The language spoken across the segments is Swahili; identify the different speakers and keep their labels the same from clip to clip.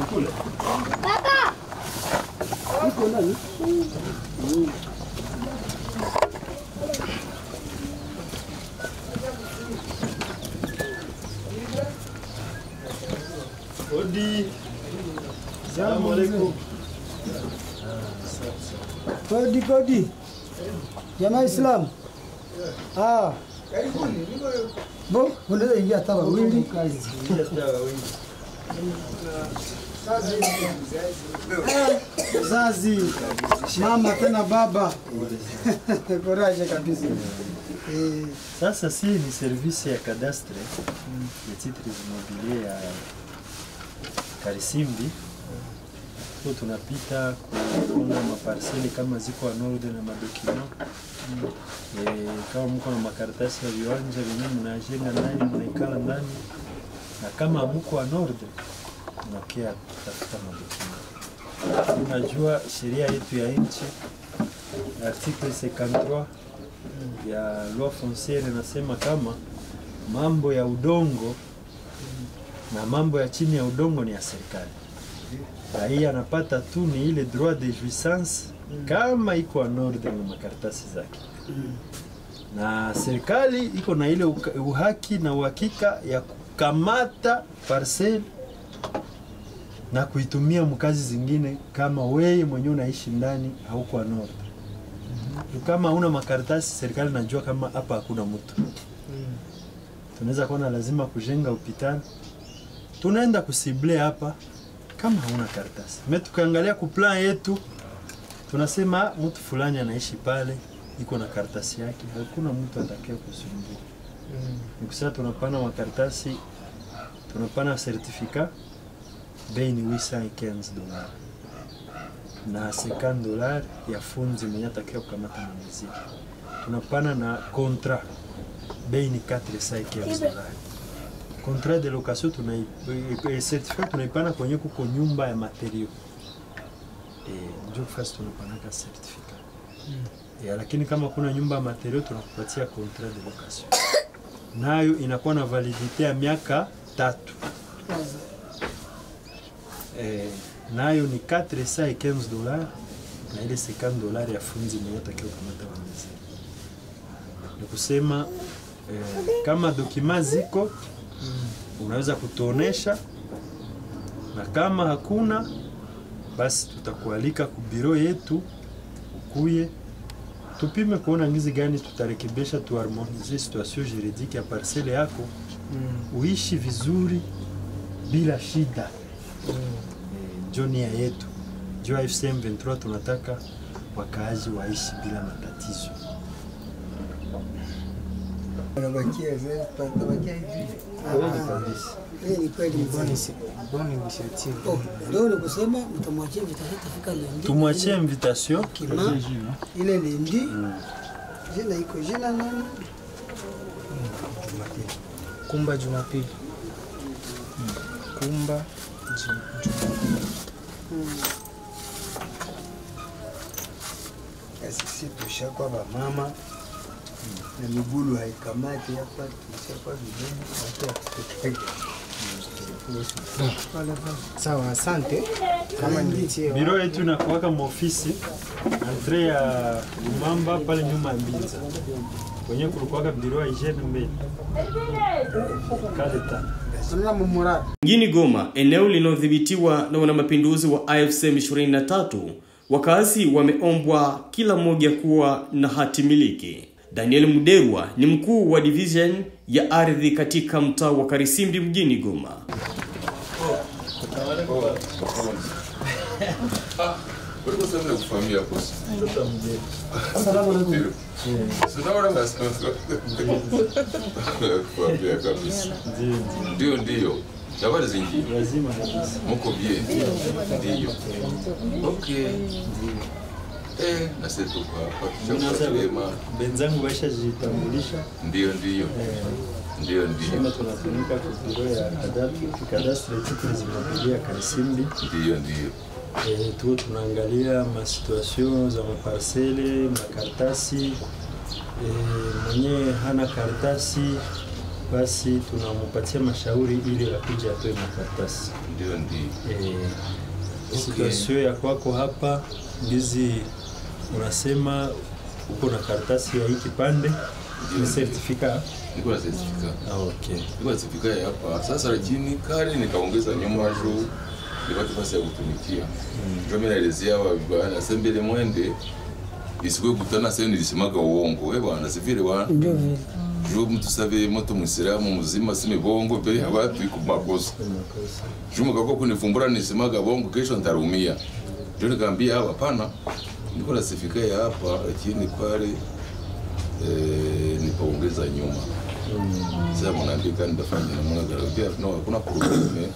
Speaker 1: Kule. Baba. Uko nani? Odi. Salamu alaykum.
Speaker 2: Kodi. Jamaa Islam.
Speaker 1: Karibuni.
Speaker 2: Bo, unaweza ingia hata wawili. Zazi. Mama tena baba. Courage kabisa.
Speaker 3: Sasa si ni service ya cadastre ya titres immobilier ya Karisimbi. Kwa tunapita kuona maparcele kama ziko en ordre na madokima. Kama mko na makaratasi ya viwanja vyenyewe mnajenga ndani, mnaikala ndani, na kama mko en ordre mnakia kutafuta madokima. Unajua sheria yetu ya nchi article 53 ya loi foncière inasema kama mambo ya udongo na mambo ya chini ya udongo ni ya serikali. Raia anapata tu ni ile droit de jouissance kama iko en ordre na makaratasi zake. Na serikali iko na ile uhaki na uhakika ya kukamata parcel na kuitumia mkazi zingine kama wewe mwenyewe unaishi ndani hauko en ordre. Kama una makaratasi serikali najua kama hapa hakuna mtu. Tunaweza kuona lazima kujenga hospitali. Tunaenda kusible hapa kama hauna karatasi. Mimi tukaangalia ku plan yetu tunasema mtu fulani anaishi pale iko na karatasi yake, hakuna mtu atakaye kusumbua. Nikisema tunapana makaratasi, tunapana certificat bei ni $815 na $50 ya fundi mwenye atakaye kukamata mzizi. Tunapana na contrat bei ni $415. Contrat de location certificat tunaipana kwenye kuko nyumba ya material. Ndio first tunapana ka certificat. Lakini kama kuna nyumba ya material tunakupatia contrat de location. Nayo inakuwa na validite ya miaka 3. Nayo ni $415 na ile $50 ya funzi mwenye atakao kamata mzizi. Ni kusema kama dokima ziko unaweza kutuonesha, na kama hakuna basi tutakualika ku biro yetu ukuye tupime kuona ngizi gani tutarekebisha tuharmonize situation juridique ya parcelle yako uishi vizuri bila shida. Jonia yetu Jua FCM 23 tunataka wakaaji waishi bila matatizo.
Speaker 2: Wanabakia hivi. Ni kweli
Speaker 4: Bonne initiative.
Speaker 2: Ndio ni kusema mtamwachia vitafika leo.
Speaker 3: Tumwachie invitation
Speaker 2: ile lendi. Jina iko jina nani?
Speaker 4: Kumba Jumapili. Kumba Jumapili.
Speaker 2: Sisi tushakwa mama na migulu haikamati hapa, tushakwa vijana
Speaker 4: Sawa, asante. Kama nitie
Speaker 3: biro yetu inakuwaka maofisi entre ya Lumamba pale nyuma ya Mbinza. Kwenye kulikuwaka biro ya hygiene mbele. Kaleta.
Speaker 5: Mjini Goma, eneo linalodhibitiwa na wanamapinduzi wa AFC M23, wakazi wameombwa kila mmoja kuwa na hati miliki. Daniel Muderwa ni mkuu wa division ya ardhi katika mtaa wa Karisimbi mjini Goma.
Speaker 6: Wewe sasa kufahamia boss.
Speaker 2: Asalamu alaykum.
Speaker 6: Kufahamia kabisa. Ndio. Habari zingi.
Speaker 3: Lazima kabisa.
Speaker 6: Mko bien. Ndio. Okay. Na sisi kwa
Speaker 3: benzangu waisha jitambulisha.
Speaker 6: Ndio.
Speaker 3: Sema tunatumika kwa biro ya cadastre titres immobilier Karisimbi.
Speaker 6: Ndio.
Speaker 3: Tu tunaangalia ma situation za maparcele, makaratasi. Mwenye hana karatasi basi tunampatia mashauri ili akuje atoe makaratasi. Situation ya kwako hapa ndizi unasema uko na karatasi ya hii kipande ni certificate.
Speaker 6: Niko na certificate.
Speaker 3: Okay.
Speaker 6: Niko na certificate hapa. Sasa lakini kale nikaongeza nyuma juu nipate nafasi ya kutumikia. Ndio mimi naelezea bwana sembele mwende isikwe kutana sasa nilisemaga uongo. Wewe bwana sivile bwana.
Speaker 2: Ndio vile.
Speaker 6: Juu mtu sabe moto Muislamu mzima sime bongo mbele ya watu iko makosa. Juu mkako kunifumbura nisemaga bongo kesho nitarumia. Ndio nikamwambia hapana. Niko na certificate hapa lakini pale nikaongeza nyuma. Sasa mnaandika nitafanya na mwana pia kuna problem.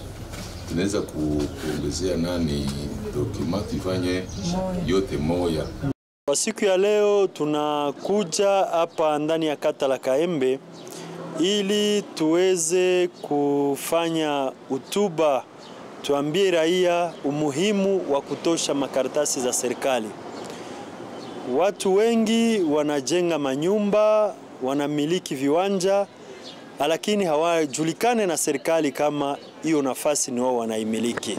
Speaker 6: Tunaweza kuongezea nani document ifanye yote moja.
Speaker 3: Kwa siku ya leo tunakuja hapa ndani ya kata la Kaembe ili tuweze kufanya hotuba, tuambie raia umuhimu wa kutosha makaratasi za serikali. Watu wengi wanajenga manyumba, wanamiliki viwanja, lakini hawajulikane na serikali kama hiyo nafasi ni wao wanaimiliki.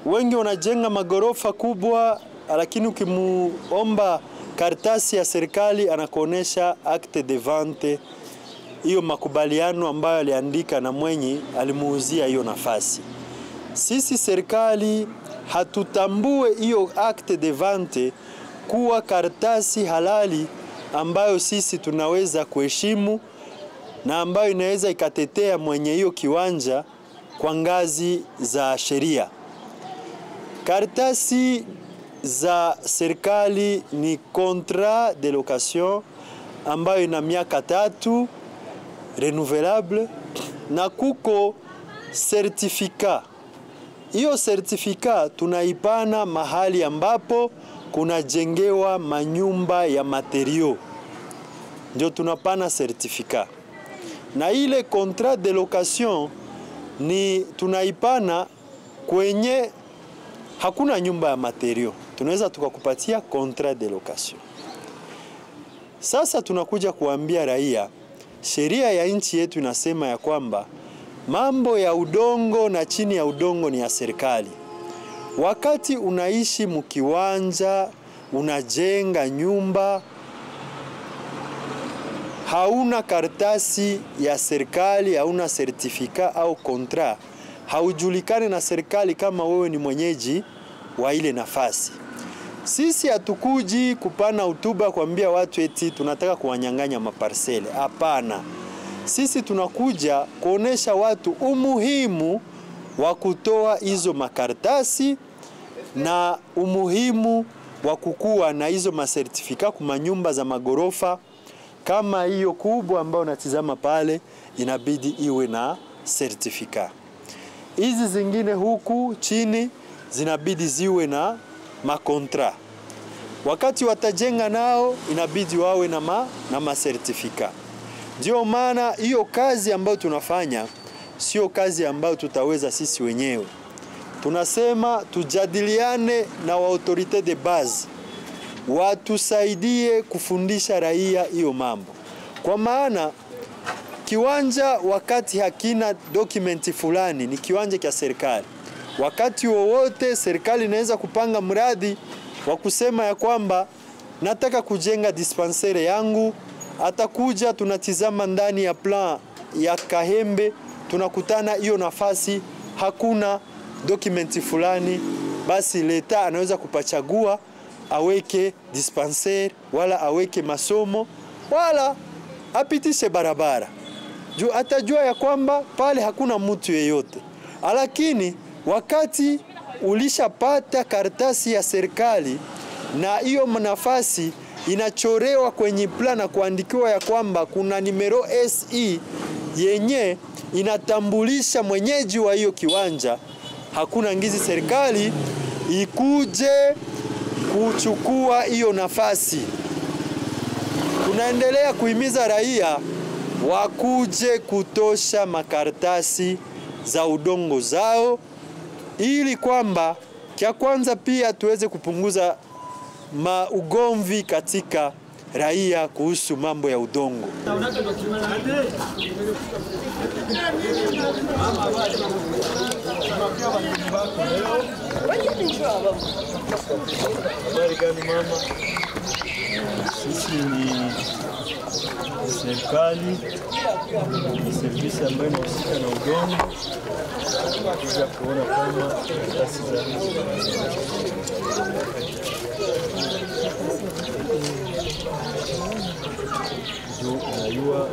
Speaker 3: Wengi wanajenga magorofa kubwa, lakini ukimuomba karatasi ya serikali anakuonesha acte de vente, hiyo makubaliano ambayo aliandika na mwenye alimuuzia hiyo nafasi. Sisi serikali hatutambue hiyo acte de vente kuwa karatasi halali ambayo sisi tunaweza kuheshimu na ambayo inaweza ikatetea mwenye hiyo kiwanja kwa ngazi za sheria. Karatasi za serikali ni contrat de location ambayo ina miaka 3 renouvelable na kuko certificat. Hiyo certificat tunaipana mahali ambapo kuna jengewa manyumba ya materio, ndio tunapana certificat. Na ile contrat de location ni tunaipana kwenye hakuna nyumba ya materio, tunaweza tukakupatia contrat de location. Sasa tunakuja kuambia raia, sheria ya nchi yetu inasema ya kwamba mambo ya udongo na chini ya udongo ni ya serikali. Wakati unaishi mkiwanja, unajenga nyumba, hauna karatasi ya serikali, hauna certificat au contrat, haujulikane na serikali kama wewe ni mwenyeji wa ile nafasi. Sisi hatukuji kupana hotuba kuambia watu eti tunataka kuwanyang'anya maparsele. Hapana. Sisi tunakuja kuonesha watu umuhimu wa kutoa hizo makaratasi na umuhimu wa kukua na hizo masertifika kwa nyumba za magorofa kama hiyo kubwa ambayo unatizama pale, inabidi iwe na certificate. Hizi zingine huku chini zinabidi ziwe na makontra. Wakati watajenga nao inabidi wawe na masertifika. Ndio maana hiyo kazi ambayo tunafanya sio kazi ambayo tutaweza sisi wenyewe. Tunasema tujadiliane na autorite de base, watusaidie kufundisha raia hiyo mambo. Kwa maana kiwanja wakati hakina dokumenti fulani ni kiwanja cha serikali. Wakati wowote serikali inaweza kupanga mradi wa kusema ya kwamba nataka kujenga dispensaire yangu, atakuja tunatizama ndani ya plan ya Kahembe, tunakutana hiyo nafasi hakuna dokumenti fulani, basi leta anaweza kupachagua aweke dispensaire wala aweke masomo wala apitishe barabara. Juu atajua ya kwamba pale hakuna mtu yeyote. Lakini wakati ulishapata karatasi ya serikali na hiyo nafasi inachorewa kwenye plan na kuandikiwa ya kwamba kuna numero SE yenye inatambulisha mwenyeji wa hiyo kiwanja, hakuna ngizi serikali ikuje kuchukua hiyo nafasi. Tunaendelea kuhimiza raia wakuje kutosha makaratasi za udongo zao, ili kwamba kia kwanza pia tuweze kupunguza ugomvi katika
Speaker 7: raia kuhusu mambo ya udongo.
Speaker 3: Sisi ni serikali, ni servisi ambayo inahusika na udongo, kuja kuona kama karatasi za unajua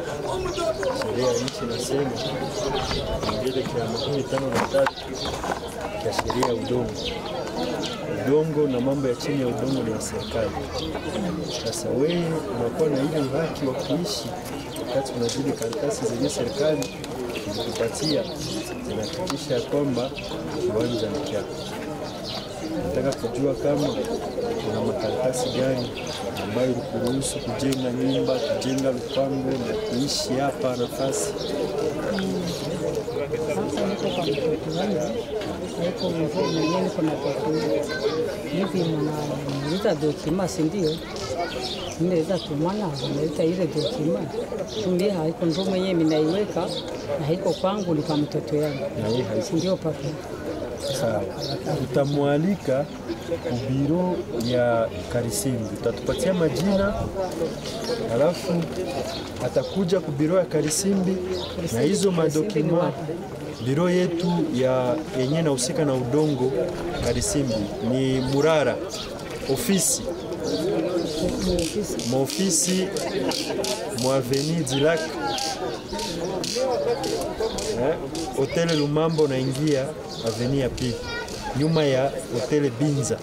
Speaker 3: sheria ya nchi inasema kipengele cha 53 cha sheria ya udongo na mambo ya chini ya udongo ni ya serikali. Sasa wewe unakuwa na ile haki wa kuishi wakati una zile karatasi zenye serikali inakupatia, zinahakikisha kwamba kiwanja ni chako. Nataka kujua kama kuna makaratasi gani ambayo ilikuruhusu kujenga nyumba, kujenga lupango na kuishi hapa nafasi.
Speaker 8: Nileta dokima sindio? Nileta tumana, nileta ile dokima. Kumbe haiko ndo mwenyewe ninaiweka na haiko kwangu, ni kwa mtoto yangu. Sindio papa?
Speaker 3: Sawa. Utamwalika kubiro ya Karisimbi. Utatupatia majina, alafu atakuja kubiro ya Karisimbi na hizo madokima. Biro yetu ya yenye nahusika na udongo Karisimbi ni Murara, ofisi maofisi Avenue du Lac, Hotel Lumambo naingia Avenue ya pili, nyuma ya Hotel Binza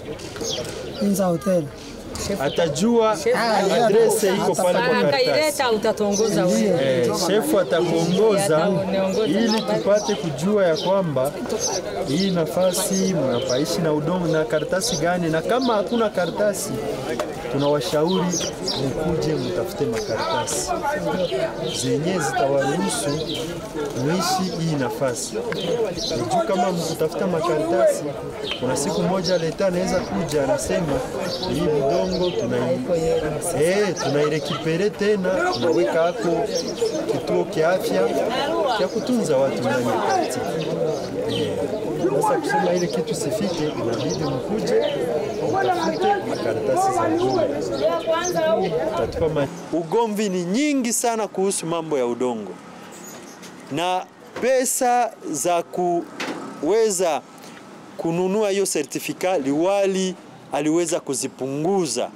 Speaker 2: Hotel.
Speaker 3: Atajua adrese iko pale kwa karatasi.
Speaker 8: Utatongoza wewe.
Speaker 3: Shefu atakuongoza ili tupate kujua ya kwamba hii nafasi mnapaishi na udongo na karatasi gani, na kama hakuna karatasi tunawashauri mkuje mtafute makaratasi zenye zitawaruhusu muishi hii nafasi. Nijua kama mkutafuta makaratasi, kuna siku moja leta anaweza kuja anasema hii udongo tunairekipere tena, tunaweka hapo kituo kia afya ya kutunza watu ndani ya kati. Sasa kusema ile kitu sifike, inabidi mkuje mtafute makaratasi za udongo.
Speaker 7: Ugomvi ni nyingi sana kuhusu mambo ya udongo, na pesa za kuweza kununua hiyo certificate liwali aliweza kuzipunguza.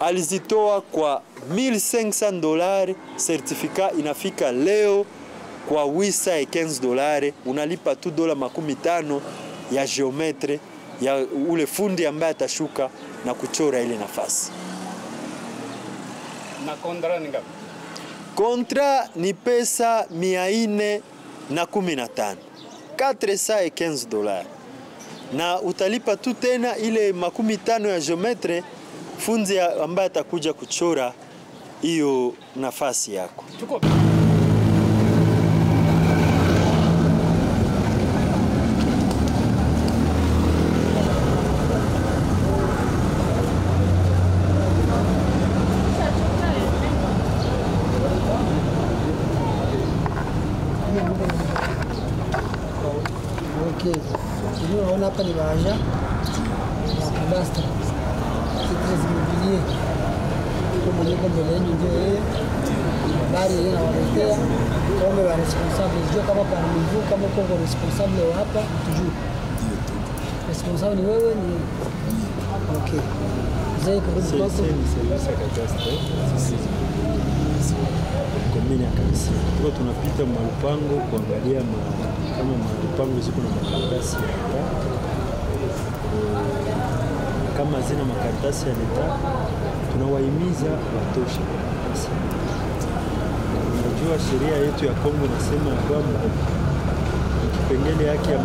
Speaker 7: Alizitoa kwa $1500, certificate inafika leo kwa $815. Unalipa tu $15 ya geometre ya ule fundi ambaye atashuka na kuchora ile nafasi.
Speaker 1: Na kontra ni ngapi?
Speaker 7: Kontra ni pesa 415, $415, na utalipa tu tena ile $15 ya geometre fundi ambaye atakuja kuchora hiyo nafasi yako.
Speaker 2: Unaona hapa ni baja ya kadastra immobilier kwa mwenye mbele yenu, ndio yeye habari yeye anawaletea kama wa responsable, sio kama kwa mvu, kama kwa responsable wa hapa tujue responsable ni wewe ni okay. Zai kurudi kwa
Speaker 3: service ya kadastra sisi komini ya Karisimbi. Kwa tunapita malupango kuangalia kama malupango ziko na makaratasi ya leta. Kama zina makaratasi ya leta, tunawahimiza watoshe makaratasi. Unajua sheria yetu ya Kongo inasema kwamba kipengele yake ya 53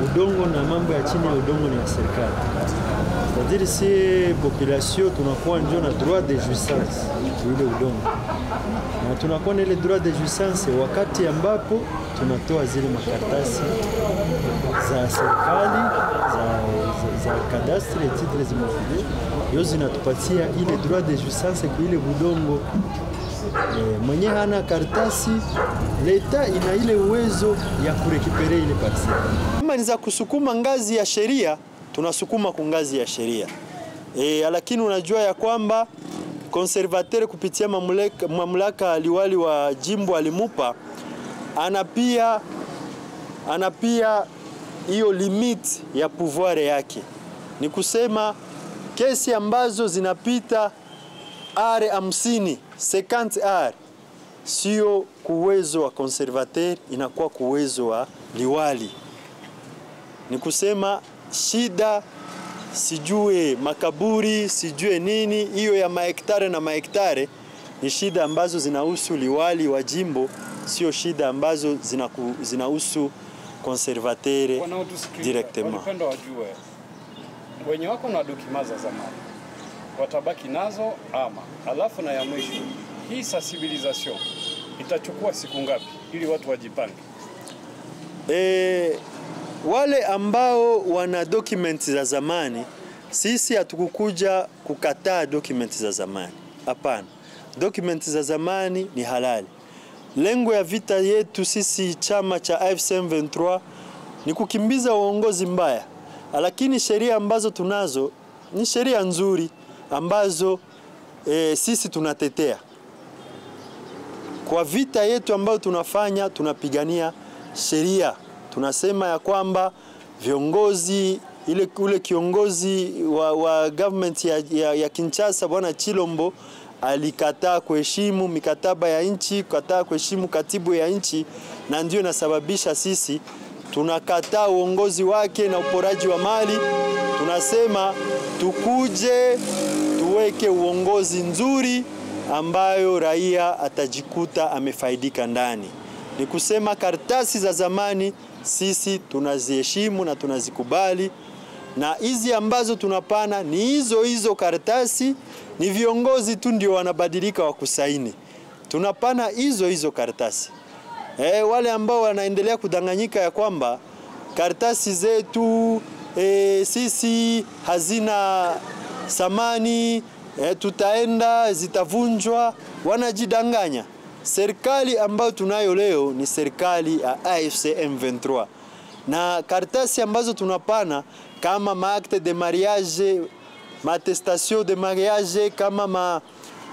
Speaker 3: udongo na mambo ya chini ya udongo ni ya serikali. C'est-à-dire si population tunakuwa ndio na droit de jouissance ile udongo, na tunakuwa na ile droit de jouissance wakati ambapo tunatoa zile makaratasi za serikali za kadastre titres immobilier, hiyo zinatupatia ile droit de jouissance kwa ile budongo. Mwenye hana karatasi, leta ina ile uwezo ya kurekipere ile parcelle.
Speaker 7: Kama ni za kusukuma ngazi ya sheria, tunasukuma kwa ngazi ya sheria. Lakini unajua ya kwamba conservateur kupitia mamlaka liwali wa jimbo alimupa, ana pia hiyo limit ya pouvoir yake. Ni kusema kesi ambazo zinapita are 50 are sio kuwezo wa conservateur, inakuwa kuwezo wa liwali. Ni kusema shida sijue makaburi sijue nini, hiyo ya mahektare na mahektare ni shida ambazo zinahusu liwali wa jimbo, sio shida ambazo zinahusu conservateur directement.
Speaker 9: Wanapenda wajue wenye wako na dokima za zamani watabaki nazo ama. Alafu na ya mwisho, hii sensibilisation itachukua siku ngapi ili watu wajipange?
Speaker 7: Wale ambao wana documents za zamani, sisi hatukukuja kukataa documents za zamani. Hapana. Documents za zamani ni halali. Lengo ya vita yetu sisi chama cha AFC M23 ni kukimbiza uongozi mbaya. Lakini sheria ambazo tunazo ni sheria nzuri ambazo sisi tunatetea. Kwa vita yetu ambayo tunafanya, tunapigania sheria. Tunasema ya kwamba viongozi ule kiongozi wa government ya Kinshasa Bwana Chilombo alikataa kuheshimu mikataba ya nchi, kukataa kuheshimu katibu ya nchi, na ndio inasababisha sisi tunakataa uongozi wake na uporaji wa mali. Tunasema tukuje tuweke uongozi nzuri ambayo raia atajikuta amefaidika ndani. Ni kusema karatasi za zamani sisi tunaziheshimu na tunazikubali, na hizi ambazo tunapana ni hizo karatasi, ni viongozi tu ndio wanabadilika wa kusaini. Tunapana hizo karatasi. Wale ambao wanaendelea kudanganyika ya kwamba karatasi zetu sisi hazina samani, tutaenda zitavunjwa, wanajidanganya. Serikali ambayo tunayo leo ni serikali ya AFC M23. Na karatasi ambazo tunapana kama maakte de mariage, attestation de mariage, kama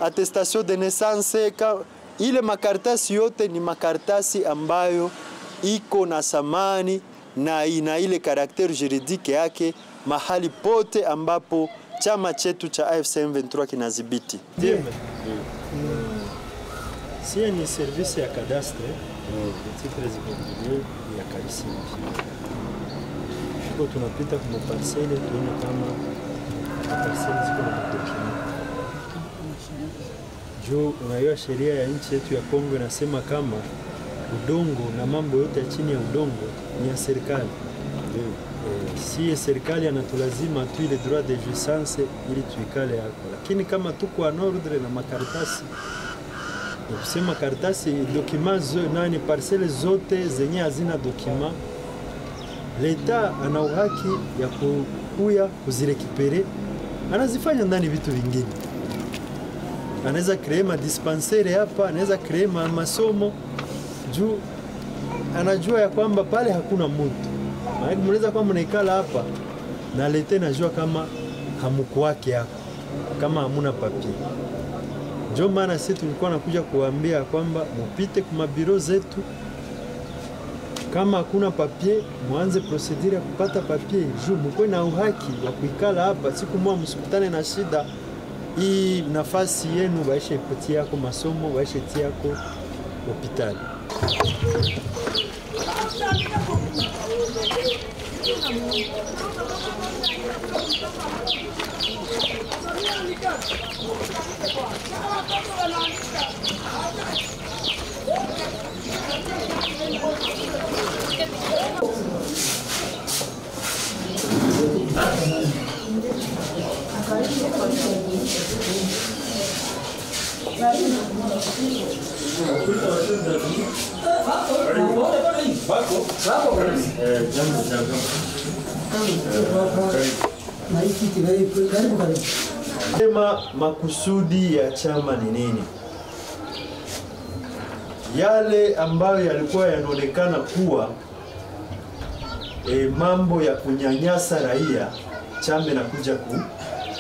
Speaker 7: attestation de naissance, ile makaratasi yote ni makaratasi ambayo iko na samani na ina ile karakter juridique yake mahali pote ambapo chama chetu cha AFC M23 kinadhibiti.
Speaker 3: Si ni service ya cadastre titres immobilier ya Karisimbi. Tuko tunapita kwa parcelle tuone kama parcelle ziko na document. Jo, unaiwa sheria ya nchi yetu ya Kongo inasema kama udongo na mambo yote ya chini ya udongo ni ya serikali. Si serikali anatulazima tu ile droit de jouissance ili tuikale hapo. Lakini kama tuko en ordre na makaratasi, kusema karatasi documents nani parcelle zote zenye hazina document, leta ana uhaki ya kukuya kuzirekipere, anazifanya ndani vitu vingine. Anaweza create ma dispensaire hapa, anaweza create masomo juu anajua ya kwamba pale hakuna mtu. Maana mnaweza kwa mnaikala hapa na leta najua kama hamuko wake hapa, kama hamuna papier. Ndio maana sisi tulikuwa nakuja kuambia kwamba mupite kwa mabiro zetu, kama hakuna papier muanze procedure ya kupata papier, juu mko na uhaki wa kuikala hapa, siku moja msikutane na shida. Hii nafasi yenu baisha ipatia yako masomo, baisha itia yako hospitali.
Speaker 1: Thank you.
Speaker 7: Sema makusudi ya chama ni nini? Yale ambayo yalikuwa yanaonekana kuwa mambo ya kunyanyasa raia, chama inakuja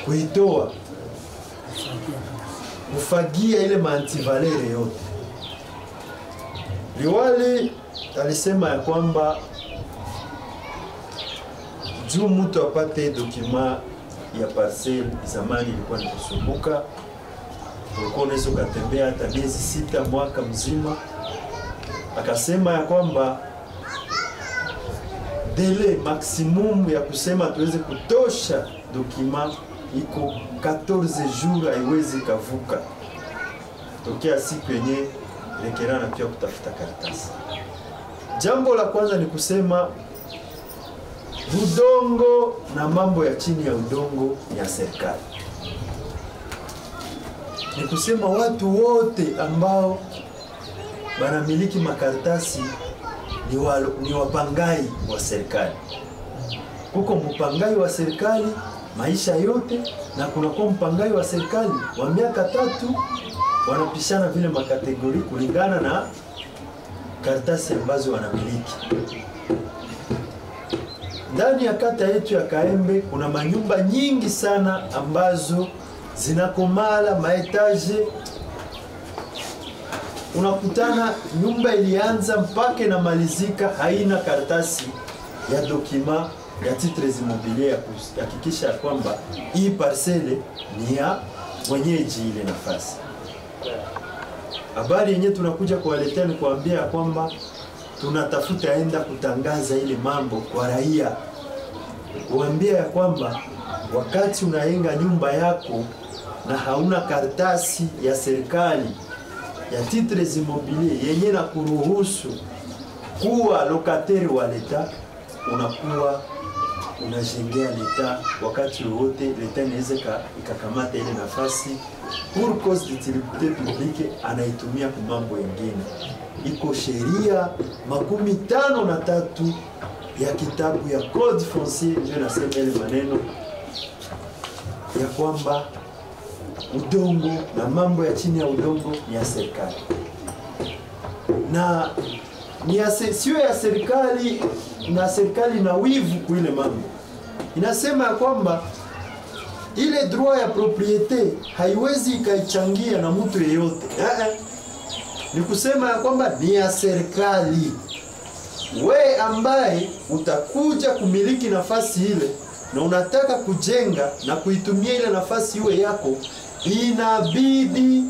Speaker 7: kuitoa, kufagia ile maantivalere yote. Liwali alisema ya kwamba juu mtu apate dokima ya parcel, zamani ilikuwa ni kusumbuka, ulikuwa unaweza ukatembea hata miezi 6 mwaka mzima. Akasema ya kwamba dele maximum ya kusema tuweze kutosha dokima iko 14 jours, haiwezi kavuka tokea siku yenye lekerana pia kutafuta karatasi. Jambo la kwanza ni kusema udongo na mambo ya chini ya udongo ya serikali. Ni kusema watu wote ambao wanamiliki makaratasi ni wapangai wa serikali. Kuko mpangai wa serikali maisha yote, na kunakuwa mpangai wa serikali wa miaka 3. Wanapishana vile makategori kulingana na karatasi ambazo wanamiliki. Ndani ya kata yetu ya Kaembe kuna manyumba nyingi sana ambazo zinakomala maetaje. Unakutana nyumba ilianza mpaka na malizika haina karatasi ya dokima ya titres immobilier ya kuhakikisha kwamba hii parcele ni ya mwenyeji ile nafasi. Habari yenyewe tunakuja kuwaletea ni kuambia kwamba tunatafuta enda kutangaza ile mambo kwa raia. Kuambia ya kwamba wakati unaenga nyumba yako na hauna karatasi ya serikali ya titres immobilier yenye na kuruhusu kuwa locataire wa leta, unakuwa unajengea leta. Wakati wote leta inaweza ikakamata ile nafasi pour cause d'utilité publique, anaitumia kwa mambo mengine. Iko sheria 53 ya kitabu ya Code Foncier ndio nasema ile maneno ya kwamba udongo na mambo ya chini ya udongo ni ya serikali, na sio ya serikali, na serikali na wivu kuile mambo. Inasema ya kwamba ile droit ya propriete haiwezi ikaichangia na mtu yeyote. Ni kusema ya kwamba ni ya serikali. We ambaye utakuja kumiliki nafasi ile na unataka kujenga na kuitumia ile nafasi iwe yako, inabidi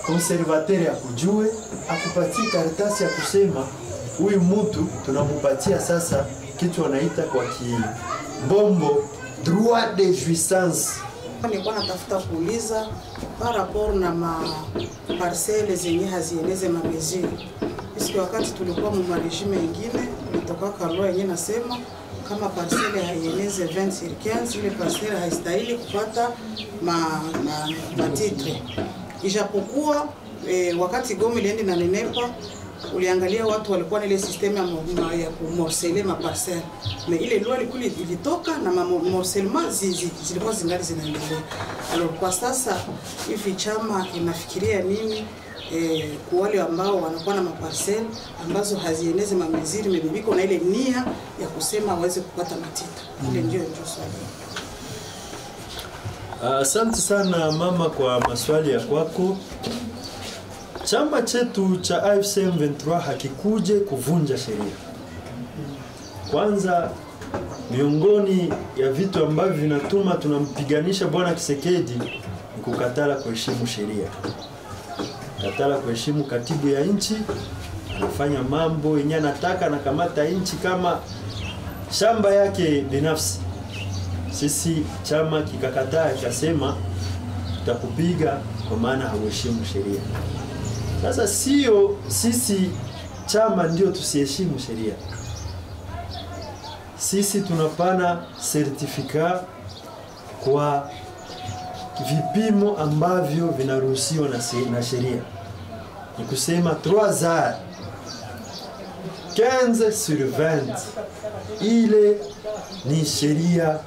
Speaker 7: conservateur akujue, akupatie karatasi ya kusema huyu mtu tunamupatia sasa kitu wanaita kwa kimbombo droit de jouissance.
Speaker 10: Nilikuwa natafuta kuuliza par rapport na parcelle zenye hazieneze mamezuri. Bisi wakati tulikuwa mu regime nyingine kutoka kalwa yenyewe nasema kama parcelle haieneze 20/15 ile parcelle haistahili kupata matitre. Ijapokuwa wakati Goma ilienda na nenepa, uliangalia watu walikuwa na ile system ya kumorceler ma parcelle, mais ile loi ilitoka na morcellement zilikuwa zingali zinaendelea. Alors kwa sasa hivi chama inafikiria nini kwa wale ambao wanakuwa na maparcelle ambazo hazieneze mameziri mebibiko na ile nia ya kusema waweze kupata matita? Ile ndio swali.
Speaker 7: Asante sana mama kwa maswali ya kwako. Chama chetu cha AFC M23 hakikuje kuvunja sheria. Kwanza, miongoni ya vitu ambavyo vinatuma tunampiganisha Bwana Kisekedi ni kukatala kuheshimu sheria. Katala kuheshimu katibu ya nchi, anafanya mambo yenye anataka, na kamata nchi kama shamba yake binafsi. Sisi chama kikakataa, ikasema tutakupiga kwa maana hauheshimu sheria. Sasa sio sisi chama ndio tusiheshimu sheria. Sisi tunapana certificat kwa vipimo ambavyo vinaruhusiwa na sheria. Ni kusema 3 ans 15/20 ile ni sheria,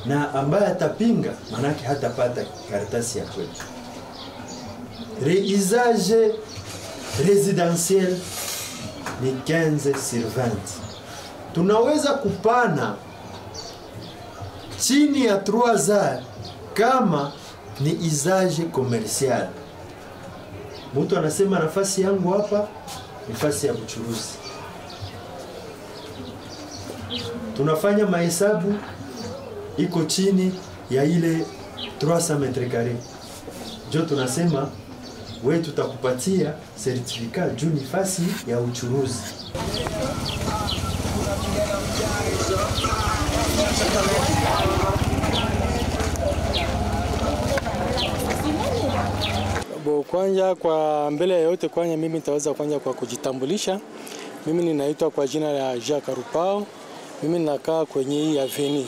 Speaker 7: na ambaye atapinga manake hatapata karatasi ya kweli. Reusage residentiel ni 15/20. Tunaweza kupana chini ya 3 kama ni usage commercial. Mtu anasema nafasi yangu hapa ni nafasi ya kuchuruzi. Tunafanya mahesabu iko chini ya ile 300 metre carré. Jo tunasema wewe tutakupatia certificat juu nafasi ya uchuruzi.
Speaker 11: Kwanza kwa mbele ya yote kwanza mimi nitaweza kwanza kwa kujitambulisha. Mimi ninaitwa kwa jina la Jacques Rupao. Mimi ninakaa kwenye hii avenue.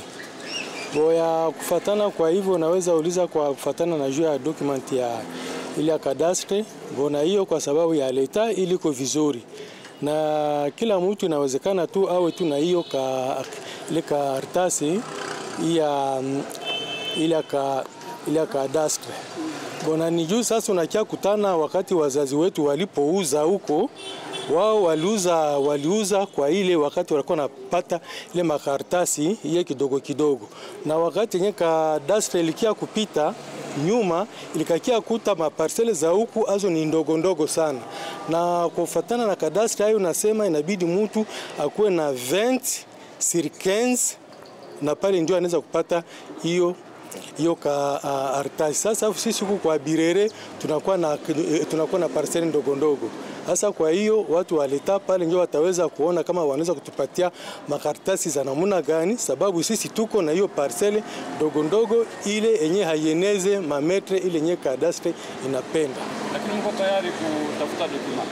Speaker 11: Boya kufatana, kwa hivyo naweza uliza kwa kufatana na juu ya document ya ile ya kadastre. Bona hiyo kwa sababu ya leta iliko vizuri. Na kila mtu inawezekana tu awe tu na hiyo ile karatasi ya ile kadastre. Bona ni juu sasa unakia kutana wakati wazazi wetu walipouza huko, wao waliuza kwa ile wakati walikuwa napata ile makaratasi ile kidogo kidogo, na wakati yenye kadastre ilikia kupita nyuma ilikakia kuta maparcele za huku azo ni ndogo ndogo sana, na kufuatana na kadastre hayo nasema inabidi mtu akuwe na 20/15 na pale ndio anaweza kupata hiyo karatasi. Sasa sisi huku kwa Birere tunakuwa na parcele ndogo ndogo. Sasa kwa hiyo watu waleta pale ndio wataweza kuona kama wanaweza kutupatia makaratasi za namna gani, sababu sisi tuko na hiyo parcele ndogo ndogo ile yenye haieneze mametre ile yenye kadastre inapenda.
Speaker 9: Lakini mko tayari kutafuta document?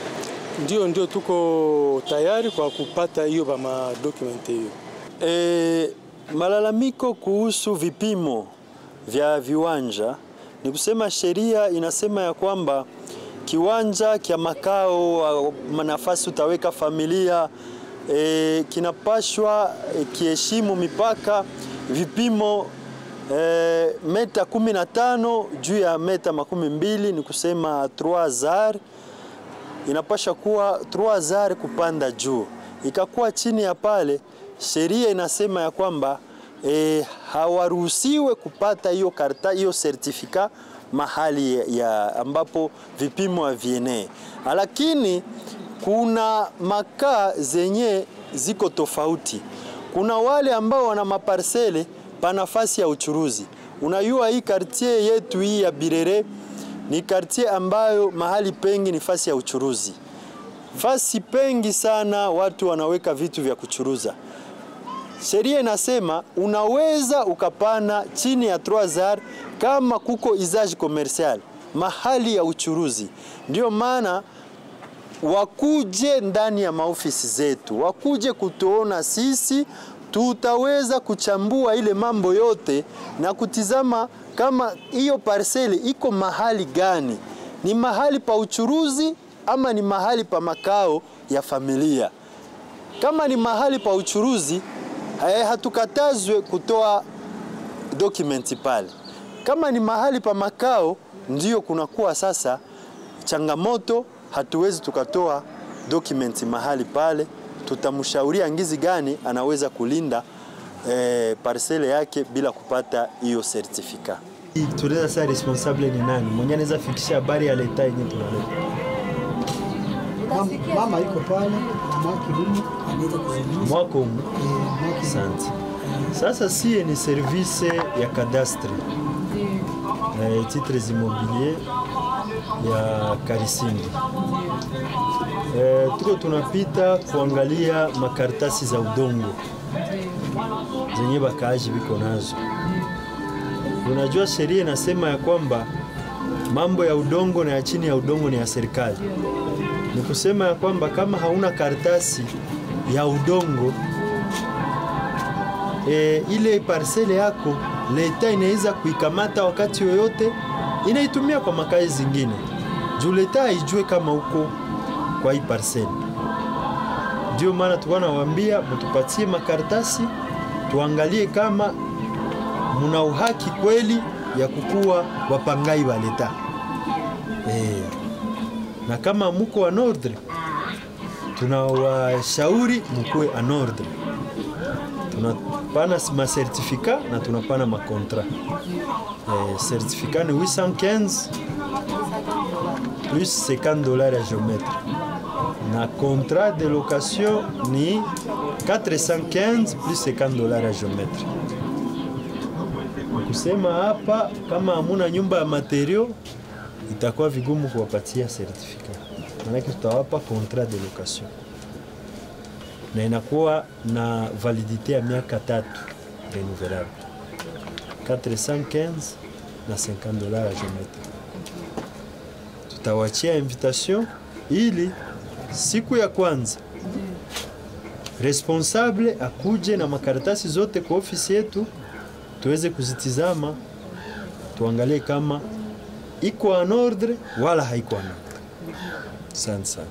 Speaker 11: Ndio tuko tayari kwa kupata hiyo ba document hiyo.
Speaker 7: Malalamiko kuhusu vipimo vya viwanja ni kusema sheria inasema ya kwamba kiwanja kia makao nafasi utaweka familia kinapashwa kiheshimu mipaka vipimo meta 15 juu ya meta 12, ni kusema 3 inapasha kuwa 3 kupanda juu. Ikakuwa chini ya pale, sheria inasema ya kwamba hawaruhusiwe kupata hiyo karta hiyo certificate mahali ya ambapo vipimo havienee. Lakini kuna makaa zenye ziko tofauti. Kuna wale ambao wana maparcele pa nafasi ya uchuruzi. Unajua hii quartier yetu hii ya Birere ni quartier ambayo mahali pengi ni nafasi ya uchuruzi. Fasi pengi sana watu wanaweka vitu vya kuchuruza. Sheria inasema unaweza ukapana chini ya 3 kama kuko usage commercial mahali ya uchuruzi. Ndio maana wakuje ndani ya maofisi zetu, wakuje kutuona sisi, tutaweza kuchambua ile mambo yote na kutizama kama hiyo parcele iko mahali gani, ni mahali pa uchuruzi ama ni mahali pa makao ya familia. Kama ni mahali pa uchuruzi, hatukatazwe kutoa dokumenti pale. Kama ni mahali pa makao, ndio kunakuwa sasa changamoto, hatuwezi tukatoa dokumenti mahali pale. Tutamshauria ngizi gani anaweza kulinda parcele yake bila kupata hiyo certificate.
Speaker 12: Tunaweza sasa responsable ni nani? Mwenye anaweza fikisha habari ya leta yenyewe tunaleta.
Speaker 2: Mama iko pale, mama kidumu anaweza kuzungumza.
Speaker 12: Mwako asante. Sasa si ni service ya cadastre. Titres immobiliers ya Karisimbi. Tuko tunapita kuangalia makaratasi za udongo zenye bakaaji biko nazo. Unajua sheria inasema ya kwamba mambo ya udongo na ya chini ya udongo ni ya serikali. Ni kusema ya kwamba kama hauna karatasi ya udongo ile parcele yako leta inaweza kuikamata wakati yoyote, inaitumia kwa makazi zingine. Juu leta haijue kama uko kwa hii parcele. Ndio maana tulikuwa nawaambia mtupatie makaratasi tuangalie kama muna uhaki kweli ya kukuwa wapangai wa leta. Na kama muko en ordre, tunawashauri mkuwe en ordre. Tunapana ma certificat na tunapana ma contrat. Certificat ni 815 plus $50 à géomètre. Na contrat de location ni 415 plus $50 à géomètre. Kusema hapa kama hamuna nyumba ya material itakuwa vigumu kuwapatia certificat. Maana tutawapa contrat de location. Na inakuwa na validité ya miaka 3 renouvelable. 415 na $50 à géomètre. Tutawachia invitation ili siku ya kwanza responsable akuje na makaratasi zote kwa ofisi yetu tuweze kuzitizama, tuangalie kama iko en ordre wala haiko en ordre. Asante sana.